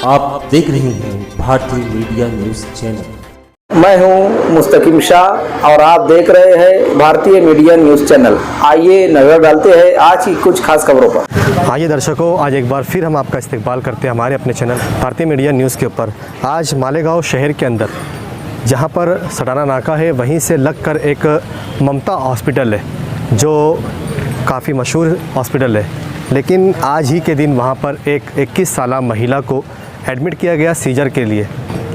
आप देख रहे हैं भारतीय मीडिया न्यूज चैनल। मैं हूं मुस्तकीम शाह और आप देख रहे हैं भारतीय मीडिया न्यूज चैनल। आइए नजर डालते हैं आज की कुछ खास खबरों पर। आइए दर्शकों, आज एक बार फिर हम आपका इस्तकबाल करते हैं हमारे अपने चैनल भारतीय मीडिया न्यूज़ के ऊपर। आज मालेगांव शहर के अंदर जहां पर सटाना नाका है, वहीं से लगकर एक ममता हॉस्पिटल है जो काफ़ी मशहूर हॉस्पिटल है। लेकिन आज ही के दिन वहां पर एक 21 साल महिला को एडमिट किया गया सीजर के लिए,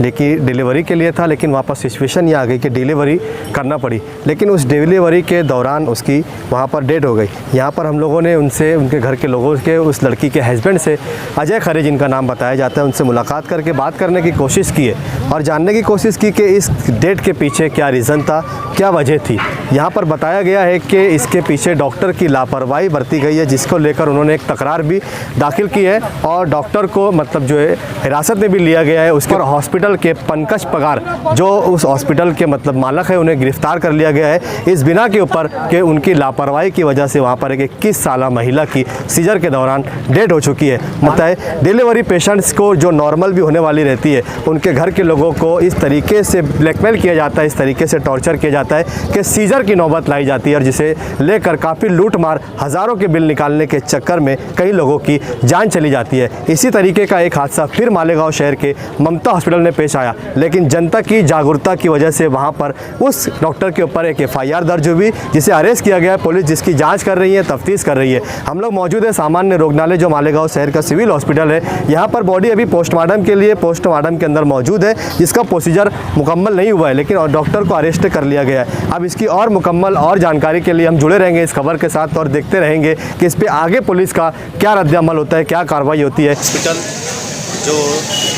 लेकिन डिलीवरी के लिए था। लेकिन वहाँ पर सिचुएशन ये आ गई कि डिलीवरी करना पड़ी, लेकिन उस डिलीवरी के दौरान उसकी वहाँ पर डेथ हो गई। यहाँ पर हम लोगों ने उनसे, उनके घर के लोगों के, उस लड़की के हस्बैंड से, अजय खरे जिनका नाम बताया जाता है, उनसे मुलाकात करके बात करने की कोशिश की है और जानने की कोशिश की कि इस डेथ के पीछे क्या रीज़न था, क्या वजह थी। यहाँ पर बताया गया है कि इसके पीछे डॉक्टर की लापरवाही बरती गई है, जिसको लेकर उन्होंने एक तकरार भी दाखिल की है और डॉक्टर को मतलब जो है हिरासत में भी लिया गया है। उसके हॉस्पिटल के पंकज पगार जो उस हॉस्पिटल के मतलब मालक है, उन्हें गिरफ्तार कर लिया गया है इस बिना के ऊपर कि उनकी लापरवाही की वजह से वहाँ पर एक 21 साल महिला की सीजर के दौरान डेथ हो चुकी है। मतलब है डिलीवरी पेशेंट्स को जो नॉर्मल भी होने वाली रहती है, उनके घर के लोगों को इस तरीके से ब्लैकमेल किया जाता है, इस तरीके से टॉर्चर किया जाता है कि सीजर की नौबत लाई जाती है और जिसे लेकर काफ़ी लूट मार, हज़ारों के बिल निकालने के चक्कर में कई लोगों की जान चली जाती है। इसी तरीके का एक हादसा फिर मालेगांव शहर के ममता हॉस्पिटल में पेश आया, लेकिन जनता की जागरूकता की वजह से वहां पर उस डॉक्टर के ऊपर एक FIR दर्ज हुई, जिसे अरेस्ट किया गया है। पुलिस जिसकी जांच कर रही है, तफ्तीश कर रही है। हम लोग मौजूद है सामान्य रोगनालय जो मालेगांव शहर का सिविल हॉस्पिटल है। यहाँ पर बॉडी अभी पोस्टमार्टम के लिए पोस्टमार्टम के अंदर मौजूद है, जिसका प्रोसीजर मुकम्मल नहीं हुआ है, लेकिन डॉक्टर को अरेस्ट कर लिया गया है। अब इसकी और मुकम्मल और जानकारी के लिए हम जुड़े रहेंगे इस खबर के साथ और देखते रहेंगे कि इस पर आगे पुलिस का क्या रद्द-ए-अमल होता है, क्या कार्रवाई होती है। हॉस्पिटल जो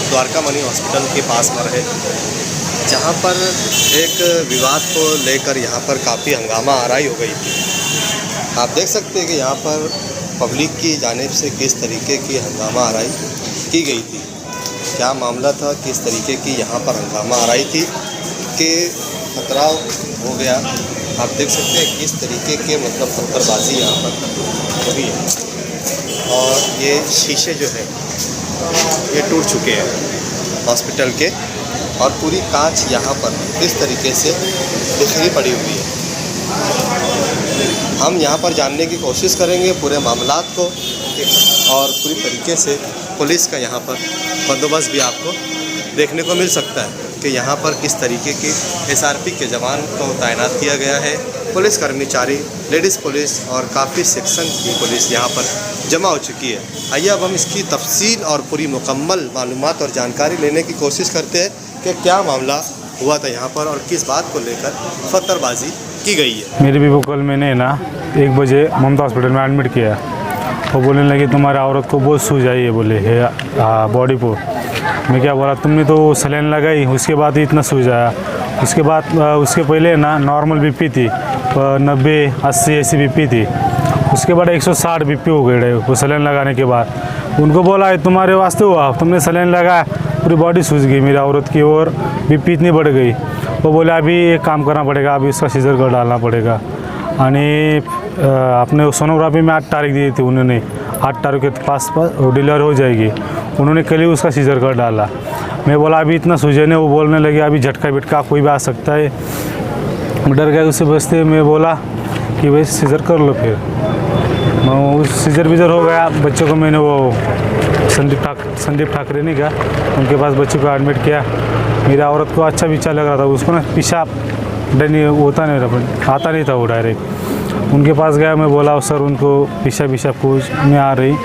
द्वारका मणि हॉस्पिटल के पास पर है, जहाँ पर एक विवाद को लेकर यहाँ पर काफ़ी हंगामा आराई हो गई थी। आप देख सकते हैं कि यहाँ पर पब्लिक की जानिब से किस तरीके की हंगामा आराई की गई थी। क्या मामला था, किस तरीके की यहाँ पर हंगामा आराई थी कि खतराव हो गया। आप देख सकते हैं किस तरीके के मतलब पत्थरबाजी यहाँ पर हुई है और ये शीशे जो है ये टूट चुके हैं हॉस्पिटल के और पूरी कांच यहाँ पर इस तरीके से बिखरी पड़ी हुई है। हम यहाँ पर जानने की कोशिश करेंगे पूरे मामलात को और पूरी तरीके से पुलिस का यहाँ पर बंदोबस्त भी आपको देखने को मिल सकता है कि यहाँ पर किस तरीके की SRP के जवान को तैनात किया गया है। पुलिस कर्मचारी, लेडीज़ पुलिस और काफ़ी सेक्शन की पुलिस यहाँ पर जमा हो चुकी है। आइए अब हम इसकी तफसील और पूरी मुकम्मल मालूमात और जानकारी लेने की कोशिश करते हैं कि क्या मामला हुआ था यहाँ पर और किस बात को लेकर पत्थरबाजी की गई है। मेरी भी कल मैंने ना 1 बजे ममता हॉस्पिटल में एडमिट किया। वो बोलने लगे तुम्हारे औरत को बहुत सूज आई है, बोले बॉडी को। मैं क्या बोला, तुमने तो सलाइन लगाई, उसके बाद ही इतना सूज आया। उसके बाद उसके पहले ना नॉर्मल BP थी, 90-80 ऐसी BP थी। उसके बाद 160 BP हो गई वो सलाइन लगाने के बाद। उनको बोला तुम्हारे वास्ते हुआ, तुमने सलाइन लगाया, पूरी बॉडी सूज गई मेरी औरत की और BP इतनी बढ़ गई। वो बोला अभी एक काम करना पड़ेगा, अभी उसका सीजर कर डालना पड़ेगा। आणि अपने सोनोग्राफी में 8 तारीख दी थी उन्होंने, 8 तारीख के पास डिलीवर हो जाएगी। उन्होंने कल ही उसका सीजर कर डाला। मैं बोला अभी इतना सूजन है। वो बोलने लगे अभी झटका बिटका कोई भी आ सकता है। डर गया उससे बचते। मैं बोला कि भाई सीजर कर लो। फिर सीजर बीजर हो गया। बच्चों को मैंने वो संदीप ठाकरे नहीं क्या, उनके पास बच्चों को एडमिट किया। मेरी औरत को अच्छा बिच्छा लग रहा था, उसको ना पेशाब डनी होता नहीं था, आता नहीं था वो डायरेक्ट। उनके पास गया, मैं बोला सर उनको पेशाब कोच में आ रही,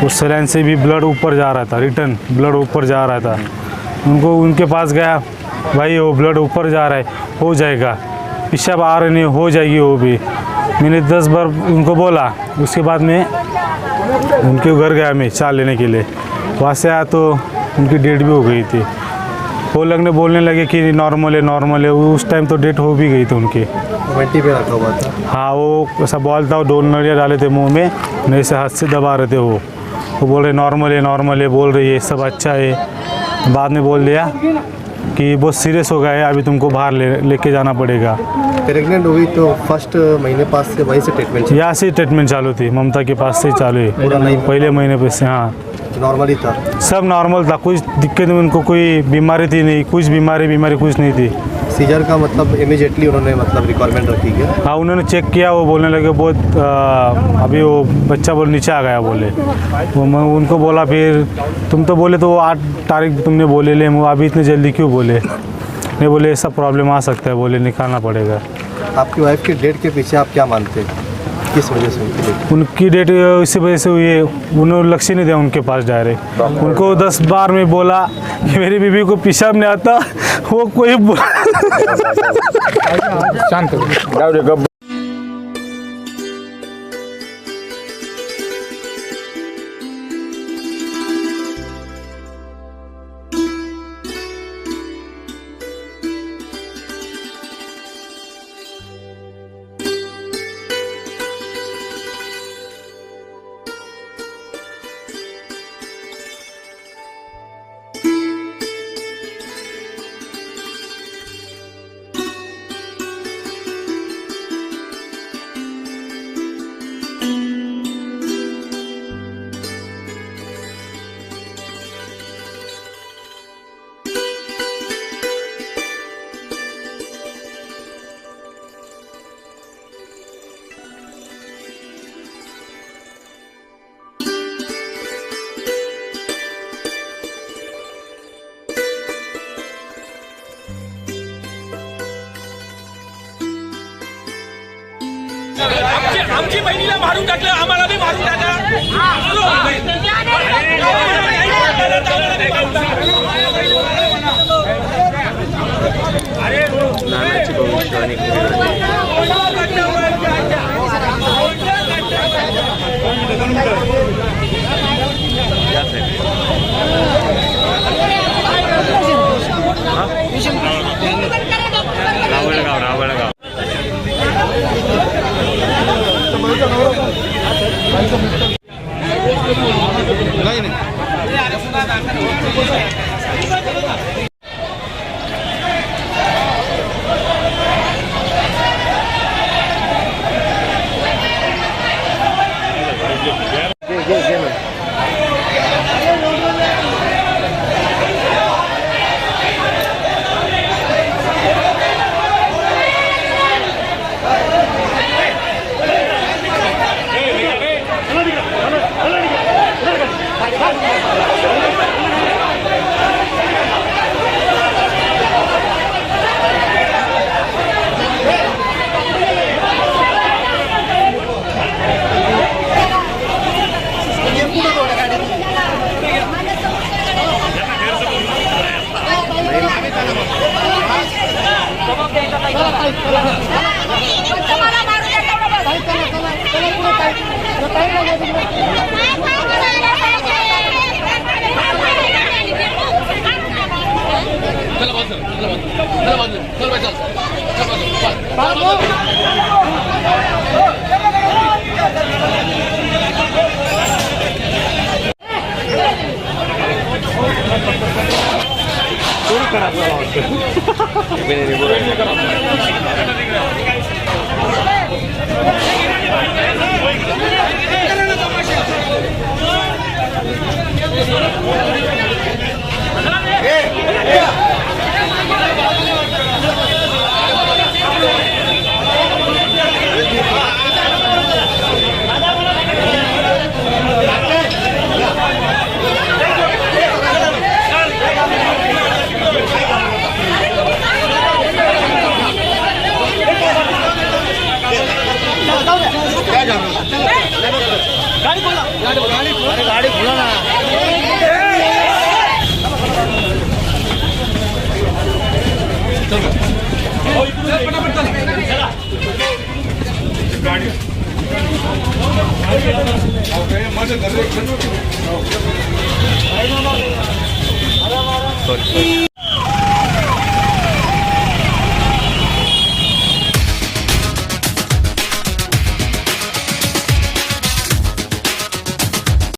उस सलाइन से भी ब्लड ऊपर जा रहा था, रिटर्न ब्लड ऊपर जा रहा था। उनके पास गया, भाई वो ब्लड ऊपर जा रहा है, हो जाएगा, पेशाब आ रही नहीं, हो जाएगी वो भी। मैंने 10 बार उनको बोला। उसके बाद मैं उनके घर गया, मैं चाय लेने के लिए। वहाँ से आया तो उनकी डेट भी हो गई थी। वो लगने बोलने लगे कि नॉर्मल है। उस टाइम तो डेट हो भी गई थी उनकी। वेंटी पे रखा हुआ था। हाँ, वो ऐसा बॉल था, वो 2 नलियाँ डाले थे मुंह में, नहीं से हाथ से दबा रहे थे। वो बोल रहे नॉर्मल है बोल रही है, सब अच्छा है। बाद में बोल दिया कि बहुत सीरियस हो गया है, अभी तुमको बाहर लेके जाना पड़ेगा। प्रेग्नेंट हुई तो फर्स्ट महीने पास से वहीं से ट्रीटमेंट, यहाँ से ट्रीटमेंट चालू थी, ममता के पास से ही चालू है, पहले महीने पे से। हाँ, नॉर्मली था? सब नॉर्मल था, कुछ दिक्कत नहीं, उनको कोई बीमारी थी नहीं, कुछ बीमारी कुछ नहीं थी। सीजर का मतलब इमीडिएटली उन्होंने मतलब रिक्वायरमेंट रखी क्या? हाँ, उन्होंने चेक किया, वो बोलने लगे बहुत अभी वो बच्चा बोल नीचे आ गया बोले। वो मैं उनको बोला फिर तुम तो बोले तो वो 8 तारीख तुमने बोले ले, वो अभी इतनी जल्दी क्यों बोले? नहीं बोले ऐसा प्रॉब्लम आ सकता है, बोले निकालना पड़ेगा। आपकी वाइफ की डेट के पीछे आप क्या मानते हैं, किस वजह से उनकी डेट इसी वजह से हुई है, उन्होंने लक्ष्य नहीं दिया उनके पास डायरेक्ट। उनको 10 बार में बोला कि मेरी बीवी को पेशाब नहीं आता, वो कोई शांत आमची बहिणीला मारून टाकलं, आम्हाला बी मारून टाका। नानाची भविष्यवाणी रावळगाव